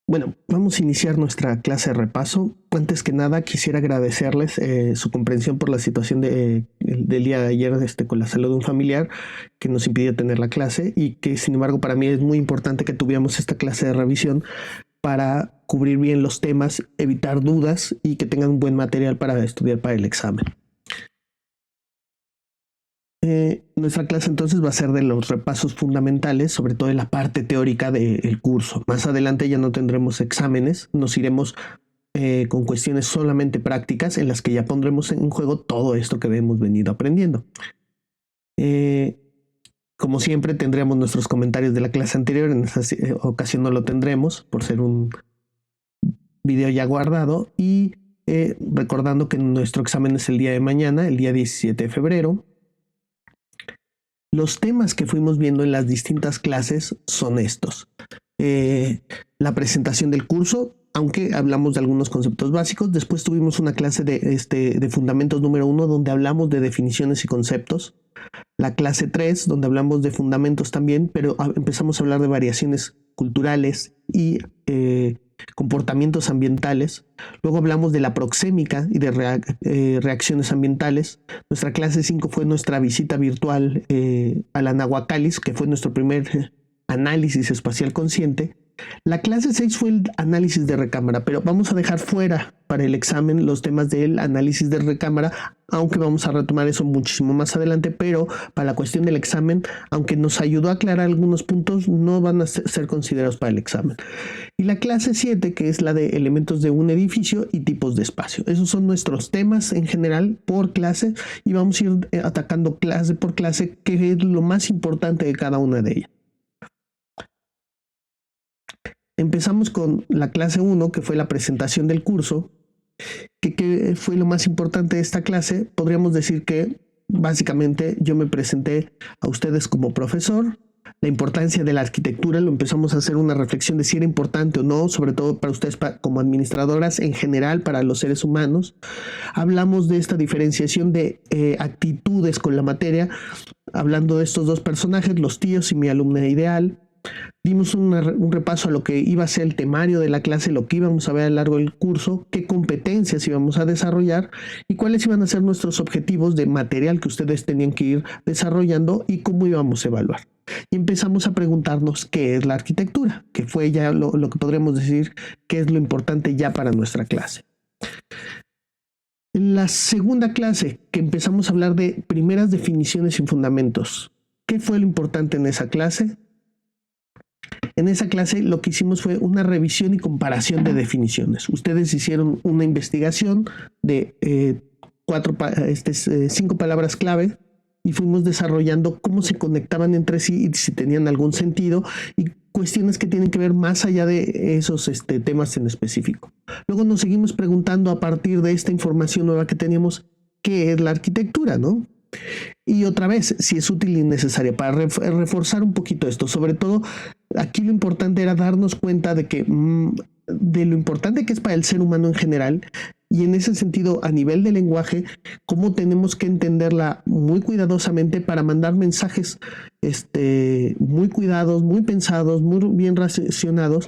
Bueno, vamos a iniciar nuestra clase de repaso. Antes que nada, quisiera agradecerles su comprensión por la situación del día de ayer con la salud de un familiar que nos impidió tener la clase y que, sin embargo, para mí es muy importante que tuviéramos esta clase de revisión para cubrir bien los temas, evitar dudas y que tengan un buen material para estudiar para el examen. Nuestra clase entonces va a ser de los repasos fundamentales, sobre todo en la parte teórica del curso. Más adelante ya no tendremos exámenes, nos iremos con cuestiones solamente prácticas en las que ya pondremos en juego todo esto que hemos venido aprendiendo. Como siempre tendremos nuestros comentarios de la clase anterior, en esta ocasión no lo tendremos por ser un video ya guardado y recordando que nuestro examen es el día de mañana, el día 17 de febrero. Los temas que fuimos viendo en las distintas clases son estos. La presentación del curso, aunque hablamos de algunos conceptos básicos. Después tuvimos una clase de fundamentos número 1, donde hablamos de definiciones y conceptos. La clase 3, donde hablamos de fundamentos también, pero empezamos a hablar de variaciones culturales y comportamientos ambientales. Luego hablamos de la proxémica y de reacciones ambientales. Nuestra clase 5 fue nuestra visita virtual a la Nahuacalis, que fue nuestro primer análisis espacial consciente. La clase 6 fue el análisis de recámara, pero vamos a dejar fuera para el examen los temas del análisis de recámara, aunque vamos a retomar eso muchísimo más adelante, pero para la cuestión del examen, aunque nos ayudó a aclarar algunos puntos, no van a ser considerados para el examen. Y la clase 7, que es la de elementos de un edificio y tipos de espacio. Esos son nuestros temas en general por clase y vamos a ir atacando clase por clase, que es lo más importante de cada una de ellas. Empezamos con la clase 1, que fue la presentación del curso. ¿Qué fue lo más importante de esta clase? Podríamos decir que básicamente yo me presenté a ustedes como profesor. La importancia de la arquitectura, lo empezamos a hacer una reflexión de si era importante o no, sobre todo para ustedes como administradoras, en general para los seres humanos. Hablamos de esta diferenciación de actitudes con la materia, hablando de estos dos personajes, los tíos y mi alumna ideal. Dimos un repaso a lo que iba a ser el temario de la clase, lo que íbamos a ver a lo largo del curso, qué competencias íbamos a desarrollar y cuáles iban a ser nuestros objetivos de material que ustedes tenían que ir desarrollando y cómo íbamos a evaluar. Y empezamos a preguntarnos qué es la arquitectura, que fue ya lo que podríamos decir que es lo importante ya para nuestra clase. En la segunda clase, que empezamos a hablar de primeras definiciones y fundamentos. ¿Qué fue lo importante en esa clase? En esa clase lo que hicimos fue una revisión y comparación de definiciones. Ustedes hicieron una investigación de 5 palabras clave y fuimos desarrollando cómo se conectaban entre sí y si tenían algún sentido y cuestiones que tienen que ver más allá de esos temas en específico. Luego nos seguimos preguntando a partir de esta información nueva que teníamos, ¿qué es la arquitectura, no? Y otra vez, si es útil y necesaria para reforzar un poquito esto. Sobre todo, aquí lo importante era darnos cuenta de lo importante que es para el ser humano en general y en ese sentido, a nivel de lenguaje, cómo tenemos que entenderla muy cuidadosamente para mandar mensajes muy cuidados, muy pensados, muy bien racionados,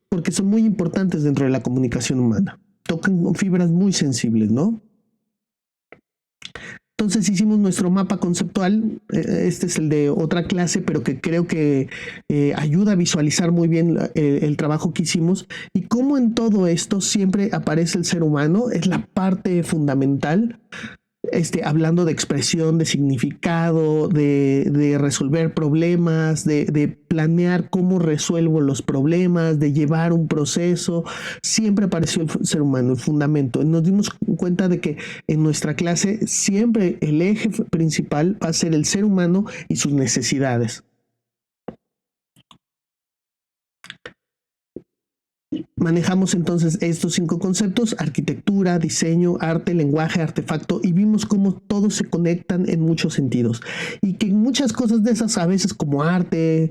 porque son muy importantes dentro de la comunicación humana. Tocan fibras muy sensibles, ¿no? Entonces hicimos nuestro mapa conceptual, este es el de otra clase, pero que creo que ayuda a visualizar muy bien el trabajo que hicimos y cómo en todo esto siempre aparece el ser humano, es la parte fundamental, hablando de expresión, de significado, de resolver problemas, de planear cómo resuelvo los problemas, de llevar un proceso. Siempre apareció el ser humano, el fundamento. Nos dimos cuenta de que en nuestra clase siempre el eje principal va a ser el ser humano y sus necesidades. Manejamos entonces estos 5 conceptos: arquitectura, diseño, arte, lenguaje, artefacto, y vimos cómo todos se conectan en muchos sentidos y que muchas cosas de esas, a veces como arte,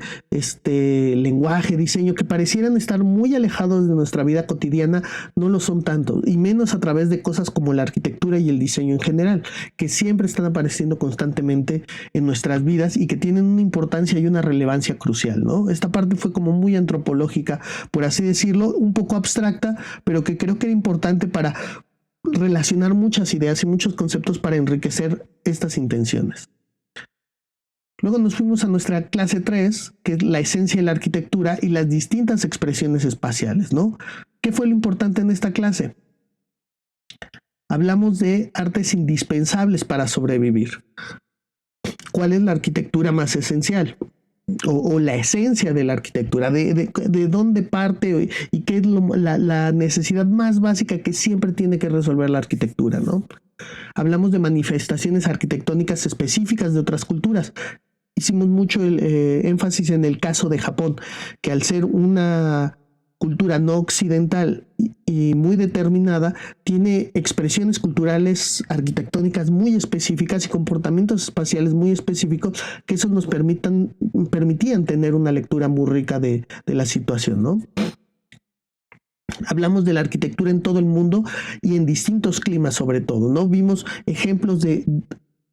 lenguaje, diseño, que parecieran estar muy alejados de nuestra vida cotidiana, no lo son tanto, y menos a través de cosas como la arquitectura y el diseño en general, que siempre están apareciendo constantemente en nuestras vidas y que tienen una importancia y una relevancia crucial, ¿no? Esta parte fue como muy antropológica, por así decirlo, un poco abstracta, pero que creo que era importante para relacionar muchas ideas y muchos conceptos para enriquecer estas intenciones. Luego nos fuimos a nuestra clase 3, que es la esencia de la arquitectura y las distintas expresiones espaciales, ¿no? ¿Qué fue lo importante en esta clase? Hablamos de artes indispensables para sobrevivir. ¿Cuál es la arquitectura más esencial? O la esencia de la arquitectura, de dónde parte y qué es la necesidad más básica que siempre tiene que resolver la arquitectura, ¿no? Hablamos de manifestaciones arquitectónicas específicas de otras culturas. Hicimos mucho énfasis en el caso de Japón, que al ser una cultura no occidental y muy determinada, tiene expresiones culturales arquitectónicas muy específicas y comportamientos espaciales muy específicos que eso nos permitían tener una lectura muy rica de la situación, ¿no? Hablamos de la arquitectura en todo el mundo y en distintos climas sobre todo, ¿no? Vimos ejemplos de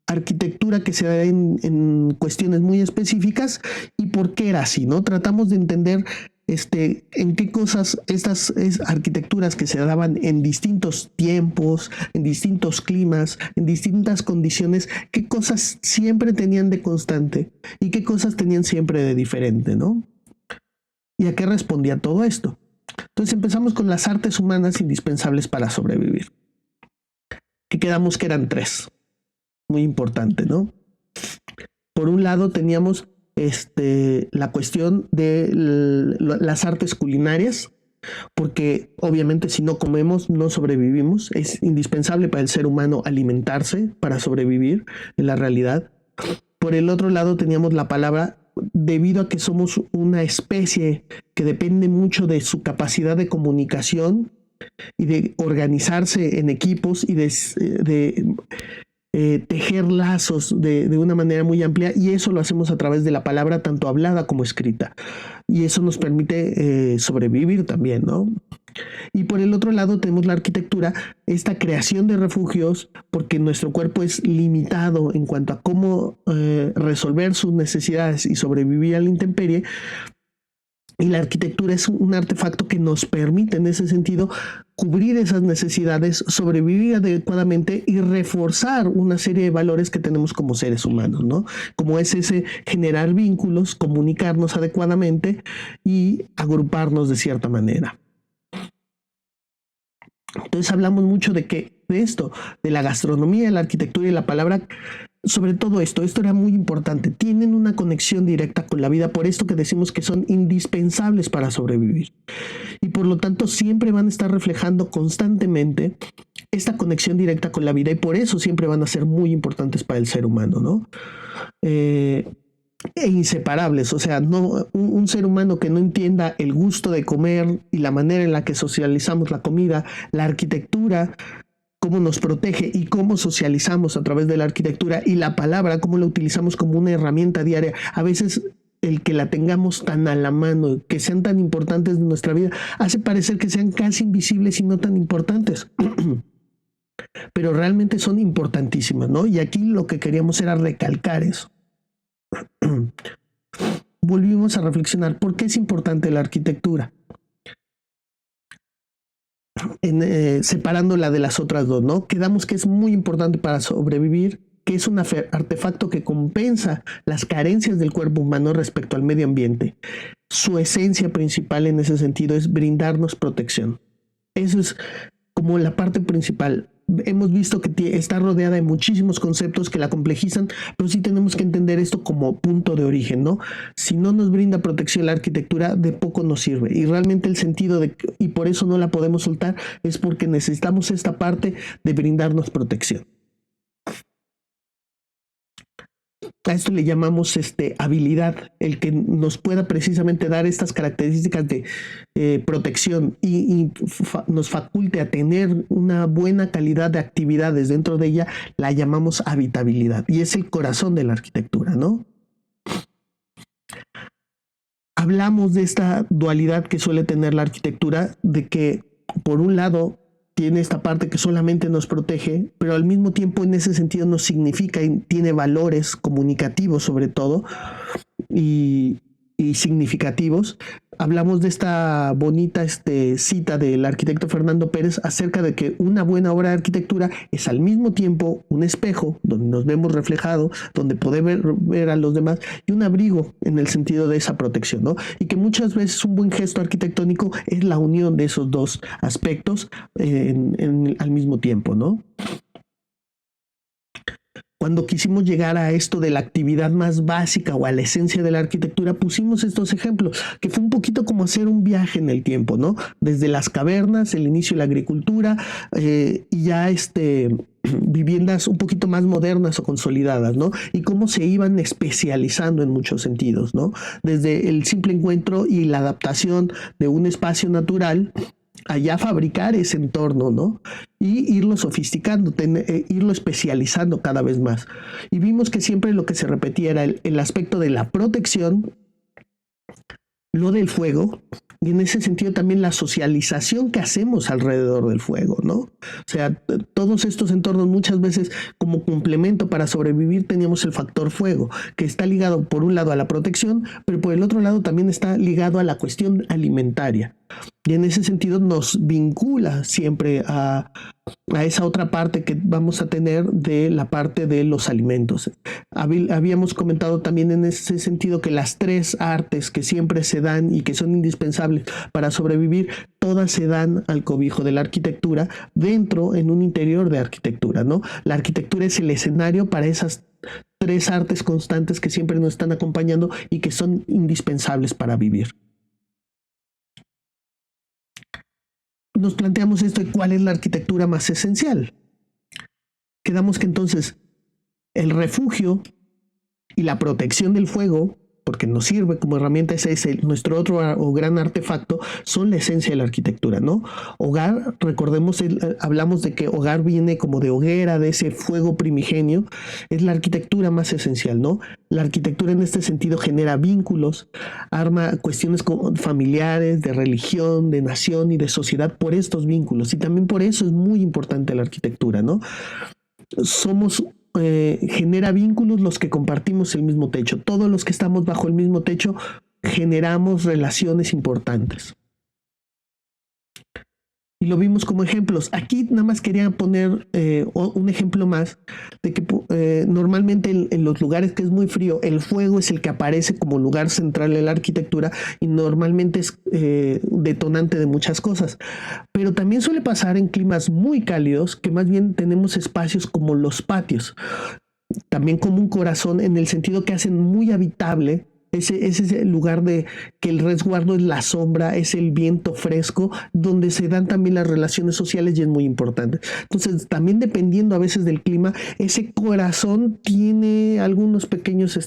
arquitectura que se da en cuestiones muy específicas y por qué era así, ¿no? Tratamos de entender en qué cosas estas arquitecturas que se daban en distintos tiempos, en distintos climas, en distintas condiciones, qué cosas siempre tenían de constante y qué cosas tenían siempre de diferente, ¿no? ¿Y a qué respondía todo esto? Entonces empezamos con las artes humanas indispensables para sobrevivir, que quedamos que eran 3. Muy importante, ¿no? Por un lado teníamos la cuestión de las artes culinarias, porque obviamente si no comemos no sobrevivimos. Es indispensable para el ser humano alimentarse para sobrevivir en la realidad. Por el otro lado teníamos la palabra, debido a que somos una especie que depende mucho de su capacidad de comunicación y de organizarse en equipos y de tejer lazos de una manera muy amplia, y eso lo hacemos a través de la palabra tanto hablada como escrita, y eso nos permite sobrevivir también, ¿no? Y por el otro lado tenemos la arquitectura, esta creación de refugios, porque nuestro cuerpo es limitado en cuanto a cómo resolver sus necesidades y sobrevivir a la intemperie. Y la arquitectura es un artefacto que nos permite en ese sentido cubrir esas necesidades, sobrevivir adecuadamente y reforzar una serie de valores que tenemos como seres humanos, ¿no? Como es ese generar vínculos, comunicarnos adecuadamente y agruparnos de cierta manera. Entonces hablamos mucho de esto, de la gastronomía, de la arquitectura y la palabra. Sobre todo esto era muy importante, tienen una conexión directa con la vida, por esto que decimos que son indispensables para sobrevivir. Y por lo tanto siempre van a estar reflejando constantemente esta conexión directa con la vida y por eso siempre van a ser muy importantes para el ser humano, ¿no? E inseparables, o sea, no, un ser humano que no entienda el gusto de comer y la manera en la que socializamos la comida, la arquitectura, cómo nos protege y cómo socializamos a través de la arquitectura y la palabra, cómo la utilizamos como una herramienta diaria. A veces el que la tengamos tan a la mano, que sean tan importantes en nuestra vida, hace parecer que sean casi invisibles y no tan importantes. Pero realmente son importantísimas, ¿no? Y aquí lo que queríamos era recalcar eso. Volvimos a reflexionar, ¿por qué es importante la arquitectura? Separándola de las otras dos, ¿no? Quedamos que es muy importante para sobrevivir, que es un artefacto que compensa las carencias del cuerpo humano respecto al medio ambiente. Su esencia principal en ese sentido es brindarnos protección. Eso es como la parte principal. Hemos visto que está rodeada de muchísimos conceptos que la complejizan, pero sí tenemos que entender esto como punto de origen, ¿no? Si no nos brinda protección la arquitectura, de poco nos sirve. Y realmente el sentido y por eso no la podemos soltar, es porque necesitamos esta parte de brindarnos protección. A esto le llamamos habilidad, el que nos pueda precisamente dar estas características de protección y nos faculte a tener una buena calidad de actividades dentro de ella, la llamamos habitabilidad y es el corazón de la arquitectura, ¿no? Hablamos de esta dualidad que suele tener la arquitectura, de que por un lado tiene esta parte que solamente nos protege, pero al mismo tiempo en ese sentido nos significa y tiene valores comunicativos sobre todo y significativos, hablamos de esta bonita cita del arquitecto Fernando Pérez acerca de que una buena obra de arquitectura es al mismo tiempo un espejo donde nos vemos reflejados, donde podemos ver a los demás, y un abrigo en el sentido de esa protección, ¿no? Y que muchas veces un buen gesto arquitectónico es la unión de esos dos aspectos al mismo tiempo, ¿no? Cuando quisimos llegar a esto de la actividad más básica o a la esencia de la arquitectura, pusimos estos ejemplos, que fue un poquito como hacer un viaje en el tiempo, ¿no? Desde las cavernas, el inicio de la agricultura, y ya viviendas un poquito más modernas o consolidadas, ¿no? Y cómo se iban especializando en muchos sentidos, ¿no? Desde el simple encuentro y la adaptación de un espacio natural allá fabricar ese entorno, ¿no? Y irlo sofisticando, irlo especializando cada vez más. Y vimos que siempre lo que se repetía era el aspecto de la protección, lo del fuego, y en ese sentido también la socialización que hacemos alrededor del fuego, ¿no? O sea, todos estos entornos muchas veces como complemento para sobrevivir teníamos el factor fuego, que está ligado por un lado a la protección, pero por el otro lado también está ligado a la cuestión alimentaria. Y en ese sentido nos vincula siempre a esa otra parte que vamos a tener de la parte de los alimentos. Habíamos comentado también en ese sentido que las tres artes que siempre se dan y que son indispensables para sobrevivir, todas se dan al cobijo de la arquitectura dentro, en un interior de arquitectura, ¿no? La arquitectura es el escenario para esas tres artes constantes que siempre nos están acompañando y que son indispensables para vivir. Nos planteamos esto de cuál es la arquitectura más esencial. Quedamos que entonces el refugio y la protección del fuego, porque nos sirve como herramienta, ese es nuestro otro gran artefacto, son la esencia de la arquitectura, ¿no? Hogar, recordemos, hablamos de que hogar viene como de hoguera, de ese fuego primigenio, es la arquitectura más esencial, ¿no? La arquitectura en este sentido genera vínculos, arma cuestiones familiares, de religión, de nación y de sociedad por estos vínculos, y también por eso es muy importante la arquitectura, ¿no? Genera vínculos los que compartimos el mismo techo. Todos los que estamos bajo el mismo techo generamos relaciones importantes. Y lo vimos como ejemplos. Aquí nada más quería poner un ejemplo más de que normalmente en los lugares que es muy frío, el fuego es el que aparece como lugar central en la arquitectura y normalmente es detonante de muchas cosas. Pero también suele pasar en climas muy cálidos que más bien tenemos espacios como los patios, también como un corazón en el sentido que hacen muy habitable. Ese es el lugar de que el resguardo es la sombra, es el viento fresco, donde se dan también las relaciones sociales y es muy importante. Entonces, también dependiendo a veces del clima, ese corazón tiene algunos pequeños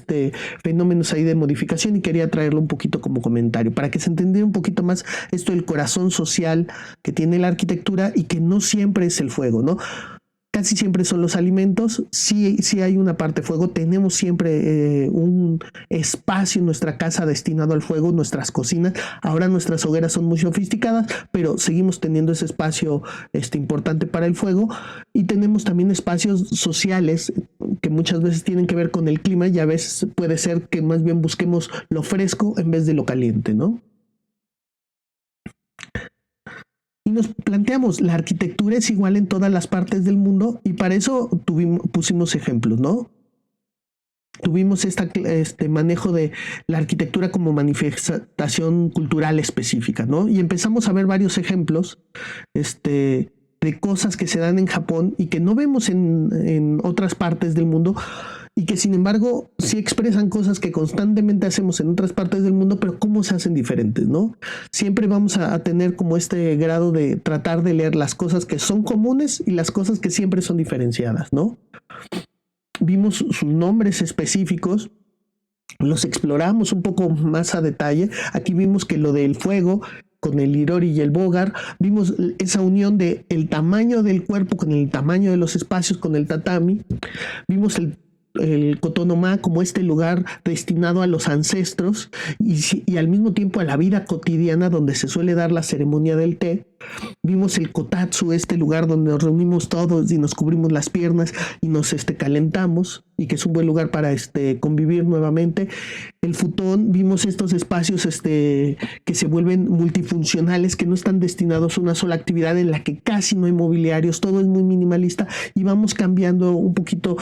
fenómenos ahí de modificación y quería traerlo un poquito como comentario para que se entendiera un poquito más esto del corazón social que tiene la arquitectura y que no siempre es el fuego, ¿no? Casi siempre son los alimentos, sí hay una parte fuego, tenemos siempre un espacio en nuestra casa destinado al fuego, nuestras cocinas, ahora nuestras hogueras son muy sofisticadas, pero seguimos teniendo ese espacio importante para el fuego y tenemos también espacios sociales que muchas veces tienen que ver con el clima y a veces puede ser que más bien busquemos lo fresco en vez de lo caliente, ¿no? Y nos planteamos, la arquitectura es igual en todas las partes del mundo y para eso pusimos ejemplos, ¿no? Tuvimos este manejo de la arquitectura como manifestación cultural específica, ¿no? Y empezamos a ver varios ejemplos de cosas que se dan en Japón y que no vemos en otras partes del mundo y que sin embargo sí expresan cosas que constantemente hacemos en otras partes del mundo, pero cómo se hacen diferentes, ¿no? Siempre vamos a tener como este grado de tratar de leer las cosas que son comunes y las cosas que siempre son diferenciadas, ¿no? Vimos sus nombres específicos, los exploramos un poco más a detalle. Aquí vimos que lo del fuego con el Irori y el Bogar, vimos esa unión de el tamaño del cuerpo con el tamaño de los espacios con el tatami, vimos el Kotonoma como este lugar destinado a los ancestros y al mismo tiempo a la vida cotidiana donde se suele dar la ceremonia del té. Vimos el kotatsu, este lugar donde nos reunimos todos y nos cubrimos las piernas y nos calentamos, y que es un buen lugar para convivir nuevamente. El futón, vimos estos espacios que se vuelven multifuncionales, que no están destinados a una sola actividad, en la que casi no hay mobiliarios, todo es muy minimalista, y vamos cambiando un poquito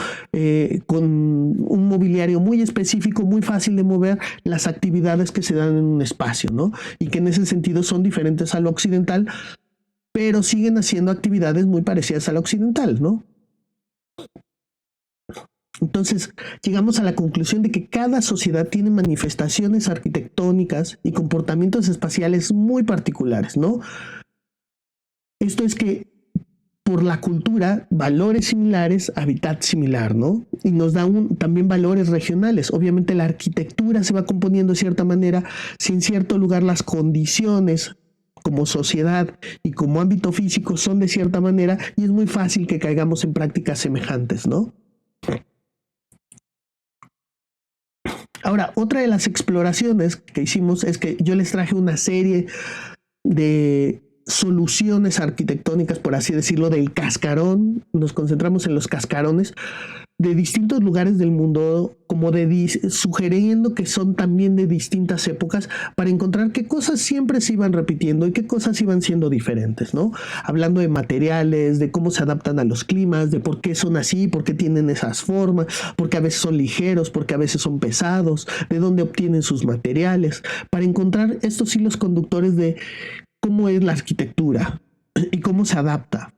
con un mobiliario muy específico, muy fácil de mover, las actividades que se dan en un espacio, ¿no? Y que en ese sentido son diferentes a lo occidental, pero siguen haciendo actividades muy parecidas a la occidental, ¿no? Entonces, llegamos a la conclusión de que cada sociedad tiene manifestaciones arquitectónicas y comportamientos espaciales muy particulares, ¿no? Esto es que por la cultura, valores similares, hábitat similar, ¿no? Y nos da también valores regionales. Obviamente la arquitectura se va componiendo de cierta manera, si en cierto lugar las condiciones como sociedad y como ámbito físico son de cierta manera, y es muy fácil que caigamos en prácticas semejantes, ¿no? Ahora, otra de las exploraciones que hicimos es que yo les traje una serie de soluciones arquitectónicas, por así decirlo, del cascarón. Nos concentramos en los cascarones de distintos lugares del mundo, como sugiriendo que son también de distintas épocas, para encontrar qué cosas siempre se iban repitiendo y qué cosas iban siendo diferentes, ¿no? Hablando de materiales, de cómo se adaptan a los climas, de por qué son así, por qué tienen esas formas, por qué a veces son ligeros, por qué a veces son pesados, de dónde obtienen sus materiales, para encontrar estos hilos conductores de cómo es la arquitectura y cómo se adapta.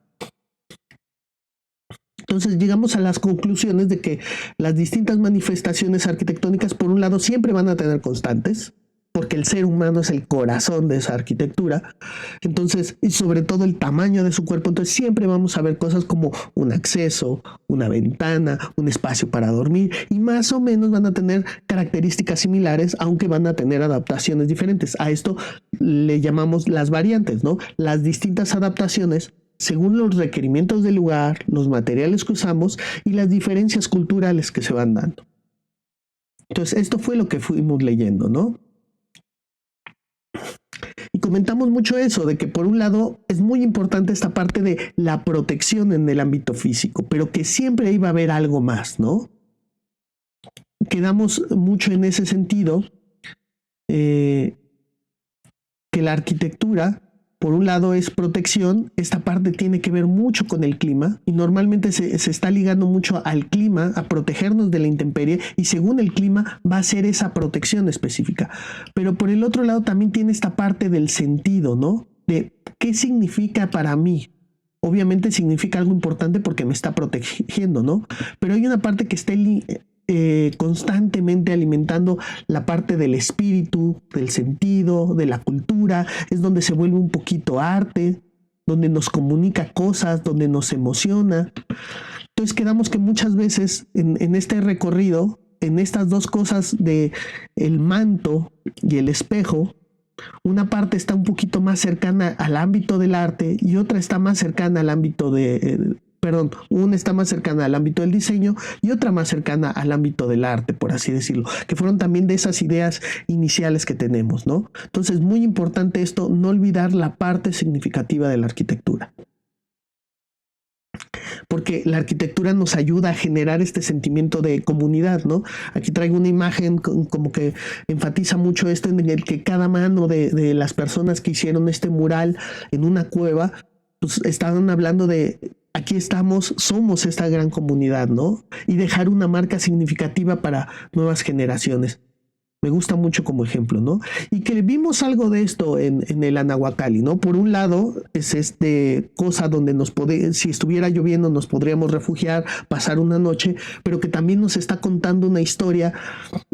Entonces llegamos a las conclusiones de que las distintas manifestaciones arquitectónicas, por un lado, siempre van a tener constantes, porque el ser humano es el corazón de esa arquitectura. Entonces, y sobre todo el tamaño de su cuerpo, entonces siempre vamos a ver cosas como un acceso, una ventana, un espacio para dormir, y más o menos van a tener características similares, aunque van a tener adaptaciones diferentes. A esto le llamamos las variantes, ¿no? Las distintas adaptaciones según los requerimientos del lugar, los materiales que usamos y las diferencias culturales que se van dando. Entonces, esto fue lo que fuimos leyendo, ¿no? Y comentamos mucho eso, de que por un lado es muy importante esta parte de la protección en el ámbito físico, pero que siempre iba a haber algo más, ¿no? Quedamos mucho en ese sentido, que la arquitectura, por un lado, es protección. Esta parte tiene que ver mucho con el clima, y normalmente se está ligando mucho al clima, a protegernos de la intemperie, y según el clima va a ser esa protección específica. Pero por el otro lado también tiene esta parte del sentido, ¿no? De qué significa para mí. Obviamente significa algo importante porque me está protegiendo, ¿no? Pero hay una parte que está constantemente alimentando la parte del espíritu, del sentido, de la cultura. Es donde se vuelve un poquito arte, donde nos comunica cosas, donde nos emociona. Entonces quedamos que muchas veces en este recorrido, en estas dos cosas de el manto y el espejo, una parte está un poquito más cercana al ámbito del arte y otra está más cercana al ámbito una está más cercana al ámbito del diseño y otra más cercana al ámbito del arte, por así decirlo, que fueron también de esas ideas iniciales que tenemos, ¿no? Entonces, muy importante esto, no olvidar la parte significativa de la arquitectura. Porque la arquitectura nos ayuda a generar este sentimiento de comunidad, ¿no? Aquí traigo una imagen como que enfatiza mucho esto, en el que cada mano de las personas que hicieron este mural en una cueva, pues estaban hablando de aquí estamos, somos esta gran comunidad, ¿no? Y dejar una marca significativa para nuevas generaciones. Me gusta mucho como ejemplo, ¿no? Y que vimos algo de esto en el Anahuacalli, ¿no? Por un lado, es cosa donde si estuviera lloviendo nos podríamos refugiar, pasar una noche, pero que también nos está contando una historia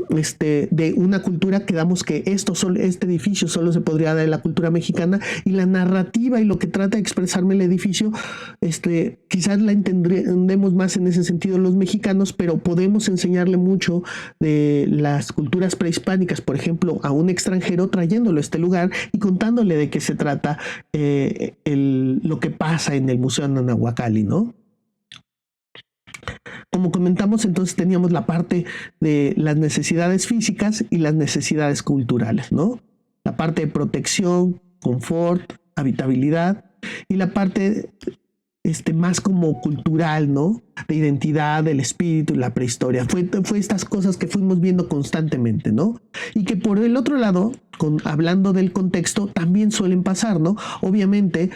de una cultura que damos que este edificio solo se podría dar en la cultura mexicana, y la narrativa y lo que trata de expresarme el edificio, quizás la entendemos más en ese sentido los mexicanos, pero podemos enseñarle mucho de las culturas prehispánicas, por ejemplo, a un extranjero, trayéndolo a este lugar y contándole de qué se trata lo que pasa en el Museo Anahuacalli, ¿no? Como comentamos, entonces teníamos la parte de las necesidades físicas y las necesidades culturales, ¿no? La parte de protección, confort, habitabilidad, y la parte más como cultural, ¿no? De identidad, del espíritu y la prehistoria. Fue estas cosas que fuimos viendo constantemente, ¿no? Y que por el otro lado, hablando del contexto, también suelen pasar, ¿no? Obviamente,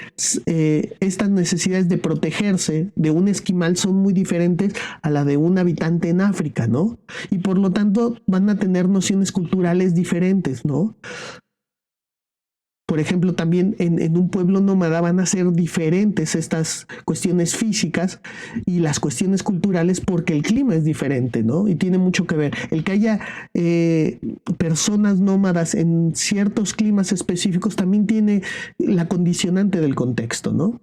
estas necesidades de protegerse de un esquimal son muy diferentes a la de un habitante en África, ¿no? Y por lo tanto van a tener nociones culturales diferentes, ¿no? Por ejemplo, también en un pueblo nómada van a ser diferentes estas cuestiones físicas y las cuestiones culturales porque el clima es diferente, ¿no? Y tiene mucho que ver. El que haya personas nómadas en ciertos climas específicos también tiene la condicionante del contexto, ¿no?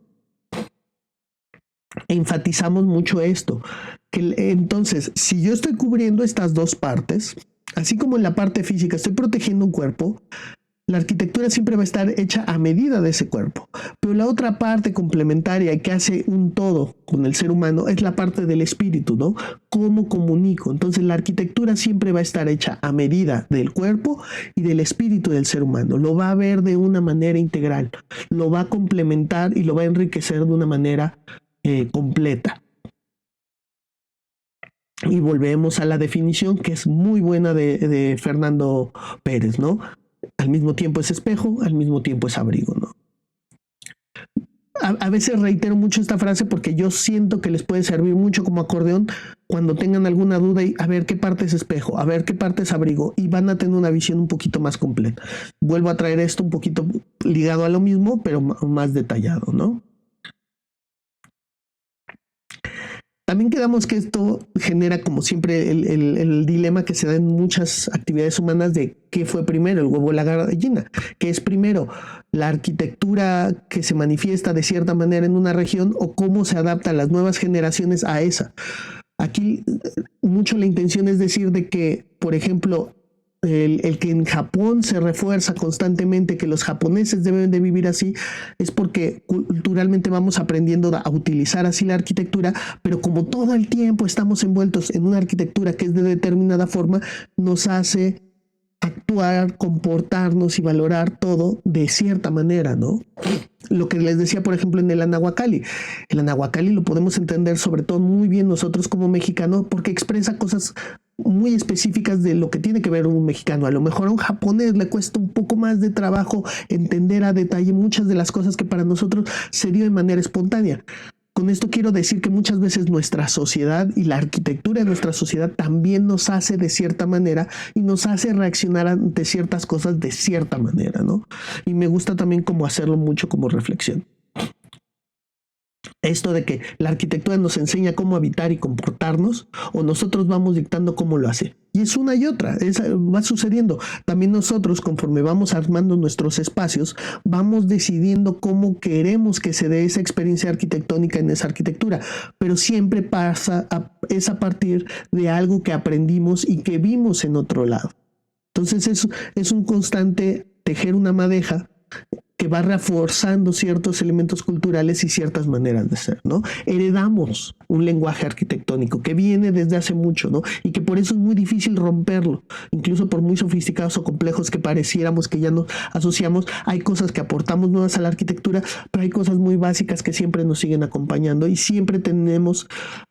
Enfatizamos mucho esto. Entonces, si yo estoy cubriendo estas dos partes, así como en la parte física estoy protegiendo un cuerpo, la arquitectura siempre va a estar hecha a medida de ese cuerpo. Pero la otra parte complementaria que hace un todo con el ser humano es la parte del espíritu, ¿no? ¿Cómo comunico? Entonces la arquitectura siempre va a estar hecha a medida del cuerpo y del espíritu del ser humano. Lo va a ver de una manera integral, lo va a complementar y lo va a enriquecer de una manera completa. Y volvemos a la definición que es muy buena de Fernando Pérez, ¿no? Al mismo tiempo es espejo, al mismo tiempo es abrigo, ¿no? A veces reitero mucho esta frase porque yo siento que les puede servir mucho como acordeón cuando tengan alguna duda y a ver qué parte es espejo, a ver qué parte es abrigo, y van a tener una visión un poquito más completa. Vuelvo a traer esto un poquito ligado a lo mismo, pero más detallado, ¿no? También quedamos que esto genera, como siempre, el dilema que se da en muchas actividades humanas de qué fue primero, el huevo o la gallina. ¿Qué es primero? ¿La arquitectura que se manifiesta de cierta manera en una región o cómo se adaptan las nuevas generaciones a esa? Aquí mucho la intención es decir de que, por ejemplo, el que en Japón se refuerza constantemente que los japoneses deben de vivir así es porque culturalmente vamos aprendiendo a utilizar así la arquitectura, pero como todo el tiempo estamos envueltos en una arquitectura que es de determinada forma, nos hace actuar, comportarnos y valorar todo de cierta manera, ¿no? Lo que les decía, por ejemplo, en el Anahuacalli. El Anahuacalli lo podemos entender sobre todo muy bien nosotros como mexicanos porque expresa cosas muy específicas de lo que tiene que ver un mexicano. A lo mejor a un japonés le cuesta un poco más de trabajo entender a detalle muchas de las cosas que para nosotros se dio de manera espontánea. Con esto quiero decir que muchas veces nuestra sociedad y la arquitectura de nuestra sociedad también nos hace de cierta manera y nos hace reaccionar ante ciertas cosas de cierta manera, ¿no? Y me gusta también como hacerlo mucho como reflexión. Esto de que la arquitectura nos enseña cómo habitar y comportarnos o nosotros vamos dictando cómo lo hace. Y es una y otra, va sucediendo. También nosotros, conforme vamos armando nuestros espacios, vamos decidiendo cómo queremos que se dé esa experiencia arquitectónica en esa arquitectura. Pero siempre es a partir de algo que aprendimos y que vimos en otro lado. Entonces es un constante tejer una madeja que va reforzando ciertos elementos culturales y ciertas maneras de ser, ¿no? Heredamos un lenguaje arquitectónico que viene desde hace mucho, ¿no? Y que por eso es muy difícil romperlo, incluso por muy sofisticados o complejos que pareciéramos que ya nos asociamos, hay cosas que aportamos nuevas a la arquitectura, pero hay cosas muy básicas que siempre nos siguen acompañando y siempre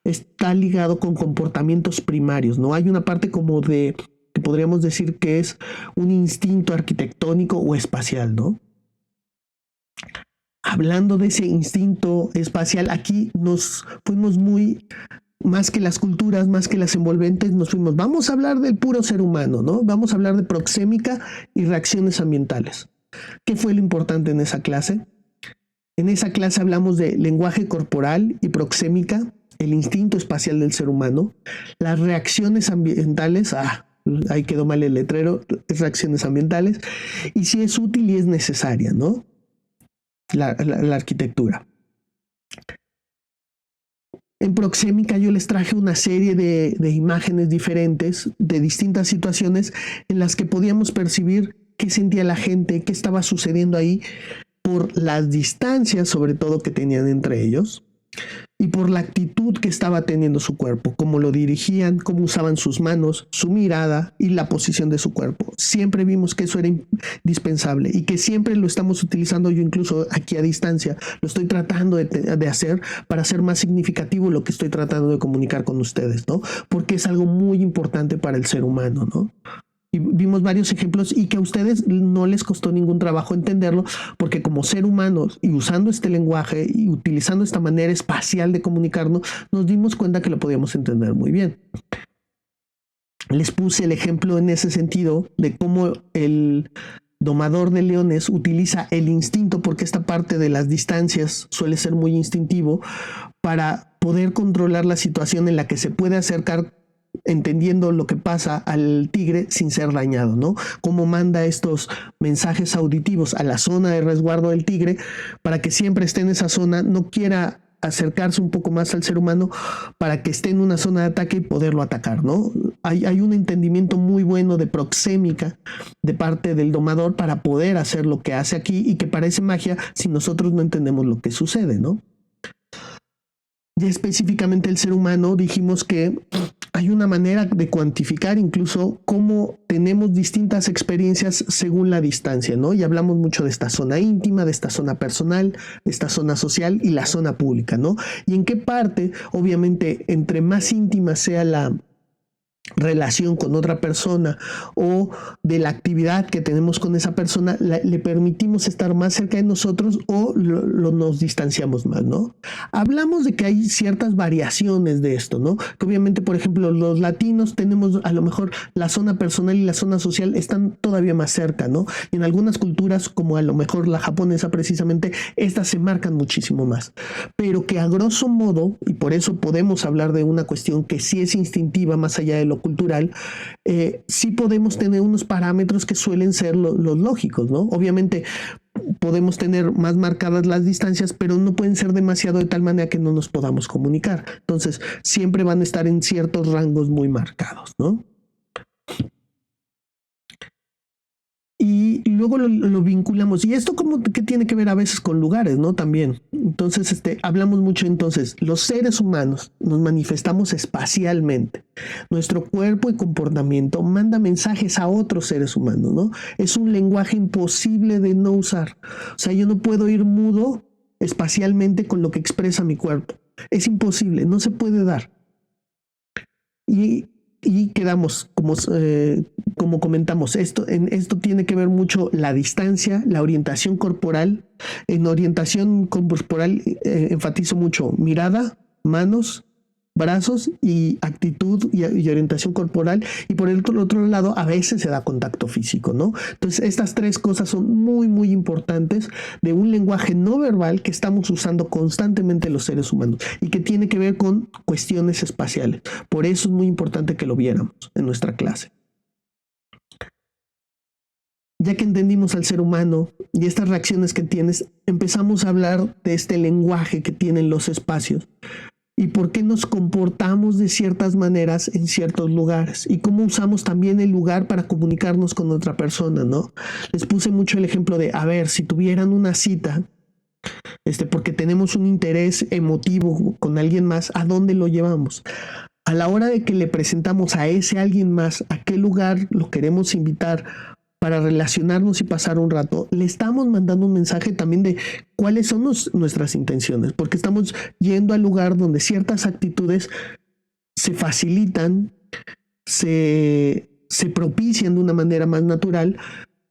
está ligado con comportamientos primarios, ¿no? Hay una parte como que podríamos decir que es un instinto arquitectónico o espacial, ¿no? Hablando de ese instinto espacial, aquí nos fuimos más que las culturas, más que las envolventes, vamos a hablar del puro ser humano, ¿no? Vamos a hablar de proxémica y reacciones ambientales. ¿Qué fue lo importante en esa clase? En esa clase hablamos de lenguaje corporal y proxémica, el instinto espacial del ser humano, las reacciones ambientales, ahí quedó mal el letrero, reacciones ambientales, y si es útil y es necesaria, ¿no? La arquitectura. En proxémica yo les traje una serie de imágenes diferentes de distintas situaciones en las que podíamos percibir qué sentía la gente, qué estaba sucediendo ahí por las distancias sobre todo que tenían entre ellos. y por la actitud que estaba teniendo su cuerpo, cómo lo dirigían, cómo usaban sus manos, su mirada y la posición de su cuerpo. Siempre vimos que eso era indispensable y que siempre lo estamos utilizando. Yo incluso aquí a distancia lo estoy tratando de hacer para hacer más significativo lo que estoy tratando de comunicar con ustedes, ¿no? Porque es algo muy importante para el ser humano, ¿no? Y vimos varios ejemplos y que a ustedes no les costó ningún trabajo entenderlo, porque como ser humanos y usando este lenguaje y utilizando esta manera espacial de comunicarnos, nos dimos cuenta que lo podíamos entender muy bien. Les puse el ejemplo en ese sentido de cómo el domador de leones utiliza el instinto, porque esta parte de las distancias suele ser muy instintivo, para poder controlar la situación en la que se puede acercar entendiendo lo que pasa al tigre sin ser dañado, ¿no? Cómo manda estos mensajes auditivos a la zona de resguardo del tigre para que siempre esté en esa zona, no quiera acercarse un poco más al ser humano para que esté en una zona de ataque y poderlo atacar, ¿no? Hay un entendimiento muy bueno de proxémica de parte del domador para poder hacer lo que hace aquí y que parece magia si nosotros no entendemos lo que sucede, ¿no? Ya específicamente el ser humano, dijimos que hay una manera de cuantificar incluso cómo tenemos distintas experiencias según la distancia, ¿no? Y hablamos mucho de esta zona íntima, de esta zona personal, de esta zona social y la zona pública, ¿no? Y en qué parte, obviamente, entre más íntima sea la relación con otra persona o de la actividad que tenemos con esa persona, le permitimos estar más cerca de nosotros o nos distanciamos más, ¿no? Hablamos de que hay ciertas variaciones de esto, ¿no? Que obviamente, por ejemplo, los latinos tenemos a lo mejor la zona personal y la zona social están todavía más cerca, ¿no? Y en algunas culturas, como a lo mejor la japonesa precisamente, estas se marcan muchísimo más. Pero que a grosso modo, y por eso podemos hablar de una cuestión que sí es instintiva más allá de lo cultural, sí podemos tener unos parámetros que suelen ser los lógicos, ¿no? Obviamente podemos tener más marcadas las distancias, pero no pueden ser demasiado de tal manera que no nos podamos comunicar. Entonces, siempre van a estar en ciertos rangos muy marcados, ¿no? Y luego lo vinculamos. Y esto como que tiene que ver a veces con lugares, ¿no? También. Entonces, hablamos mucho entonces. Los seres humanos nos manifestamos espacialmente. Nuestro cuerpo y comportamiento manda mensajes a otros seres humanos, ¿no? Es un lenguaje imposible de no usar. O sea, yo no puedo ir mudo espacialmente con lo que expresa mi cuerpo. Es imposible, no se puede dar. Y quedamos, como comentamos, esto tiene que ver mucho la distancia, la orientación corporal. En orientación corporal enfatizo mucho mirada, manos, brazos y actitud y orientación corporal. Y por el otro lado, a veces se da contacto físico, ¿no? Entonces, estas tres cosas son muy, muy importantes de un lenguaje no verbal que estamos usando constantemente los seres humanos y que tiene que ver con cuestiones espaciales. Por eso es muy importante que lo viéramos en nuestra clase. Ya que entendimos al ser humano y estas reacciones que tienes, empezamos a hablar de este lenguaje que tienen los espacios. Y por qué nos comportamos de ciertas maneras en ciertos lugares y cómo usamos también el lugar para comunicarnos con otra persona, ¿no? Les puse mucho el ejemplo de, a ver, si tuvieran una cita, porque tenemos un interés emotivo con alguien más, ¿a dónde lo llevamos? A la hora de que le presentamos a ese alguien más, ¿a qué lugar lo queremos invitar para relacionarnos y pasar un rato? Le estamos mandando un mensaje también de cuáles son nuestras intenciones, porque estamos yendo al lugar donde ciertas actitudes se facilitan, se propician de una manera más natural,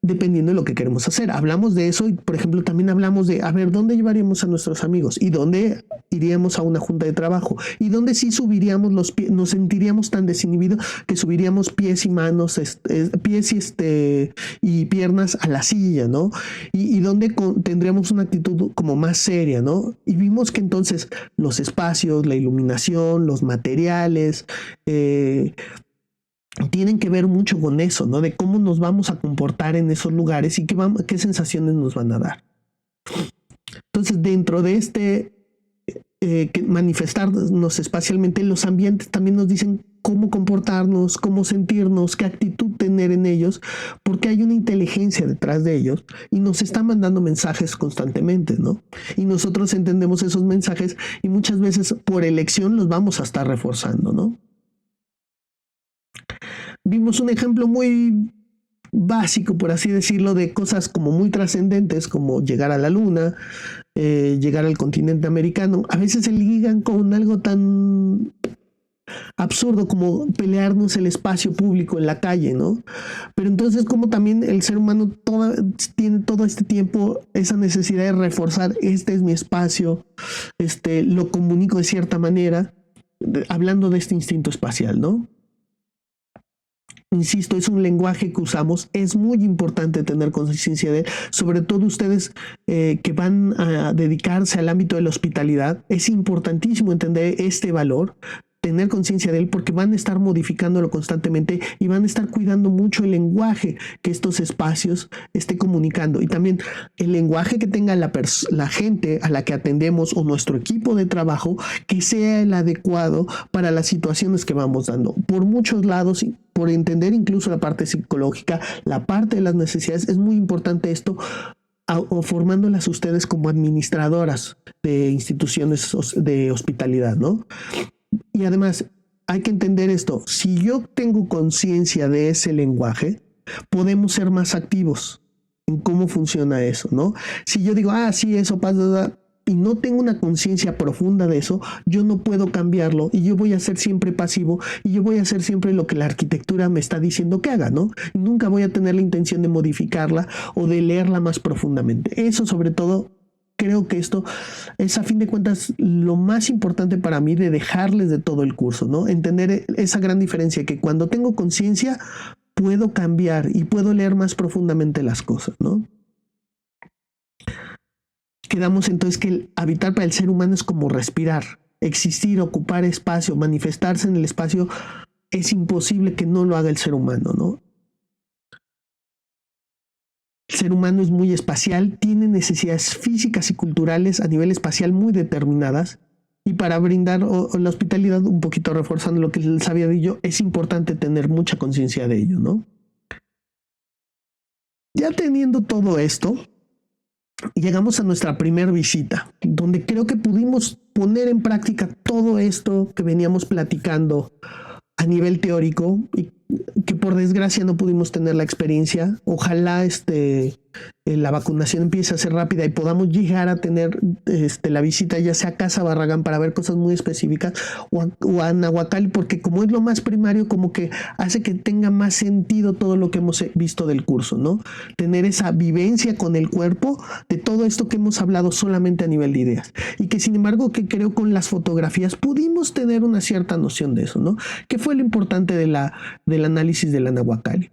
dependiendo de lo que queremos hacer. Hablamos de eso y, por ejemplo, también hablamos de, a ver, ¿dónde llevaríamos a nuestros amigos? ¿Y dónde iríamos a una junta de trabajo? ¿Y dónde sí subiríamos los pies? Nos sentiríamos tan desinhibidos que subiríamos pies y manos, pies y piernas a la silla, ¿no? Y dónde tendríamos una actitud como más seria, ¿no? Y vimos que entonces los espacios, la iluminación, los materiales, tienen que ver mucho con eso, ¿no? De cómo nos vamos a comportar en esos lugares y qué sensaciones nos van a dar. Entonces, dentro de que manifestarnos espacialmente, los ambientes también nos dicen cómo comportarnos, cómo sentirnos, qué actitud tener en ellos, porque hay una inteligencia detrás de ellos y nos está mandando mensajes constantemente, ¿no? Y nosotros entendemos esos mensajes y muchas veces por elección los vamos a estar reforzando, ¿no? Vimos un ejemplo muy básico, por así decirlo, de cosas como muy trascendentes, como llegar a la luna, llegar al continente americano. A veces se ligan con algo tan absurdo como pelearnos el espacio público en la calle, ¿no? Pero entonces como también el ser humano tiene todo este tiempo esa necesidad de reforzar, este es mi espacio, lo comunico de cierta manera, hablando de este instinto espacial, ¿no? Insisto, es un lenguaje que usamos, es muy importante tener conciencia de él, sobre todo ustedes que van a dedicarse al ámbito de la hospitalidad, es importantísimo entender este valor, tener conciencia de él, porque van a estar modificándolo constantemente y van a estar cuidando mucho el lenguaje que estos espacios esté comunicando, y también el lenguaje que tenga la gente a la que atendemos o nuestro equipo de trabajo, que sea el adecuado para las situaciones que vamos dando. Por muchos lados, por entender incluso la parte psicológica, la parte de las necesidades, es muy importante esto, o formándolas ustedes como administradoras de instituciones de hospitalidad, ¿no? Y además, hay que entender esto, si yo tengo conciencia de ese lenguaje, podemos ser más activos en cómo funciona eso, ¿no? Si yo digo, sí, eso pasa, y no tengo una conciencia profunda de eso, yo no puedo cambiarlo y yo voy a ser siempre pasivo y yo voy a hacer siempre lo que la arquitectura me está diciendo que haga, ¿no? Nunca voy a tener la intención de modificarla o de leerla más profundamente. Eso sobre todo, creo que esto es a fin de cuentas lo más importante para mí de dejarles de todo el curso, ¿no? Entender esa gran diferencia, que cuando tengo conciencia puedo cambiar y puedo leer más profundamente las cosas, ¿no? Quedamos entonces que el habitar para el ser humano es como respirar, existir, ocupar espacio, manifestarse en el espacio, es imposible que no lo haga el ser humano, ¿no? El ser humano es muy espacial, tiene necesidades físicas y culturales a nivel espacial muy determinadas, y para brindar la hospitalidad, un poquito reforzando lo que les había dicho, es importante tener mucha conciencia de ello, ¿no? Ya teniendo todo esto, llegamos a nuestra primera visita, donde creo que pudimos poner en práctica todo esto que veníamos platicando a nivel teórico, y que por desgracia no pudimos tener la experiencia. Ojalá la vacunación empiece a ser rápida y podamos llegar a tener la visita, ya sea a Casa Barragán, para ver cosas muy específicas, o a Nahuacali, porque como es lo más primario, como que hace que tenga más sentido todo lo que hemos visto del curso, ¿no? Tener esa vivencia con el cuerpo de todo esto que hemos hablado solamente a nivel de ideas, y que sin embargo, que creo con las fotografías pudimos tener una cierta noción de eso, ¿no? Que fue lo importante del análisis de la Nahuacali.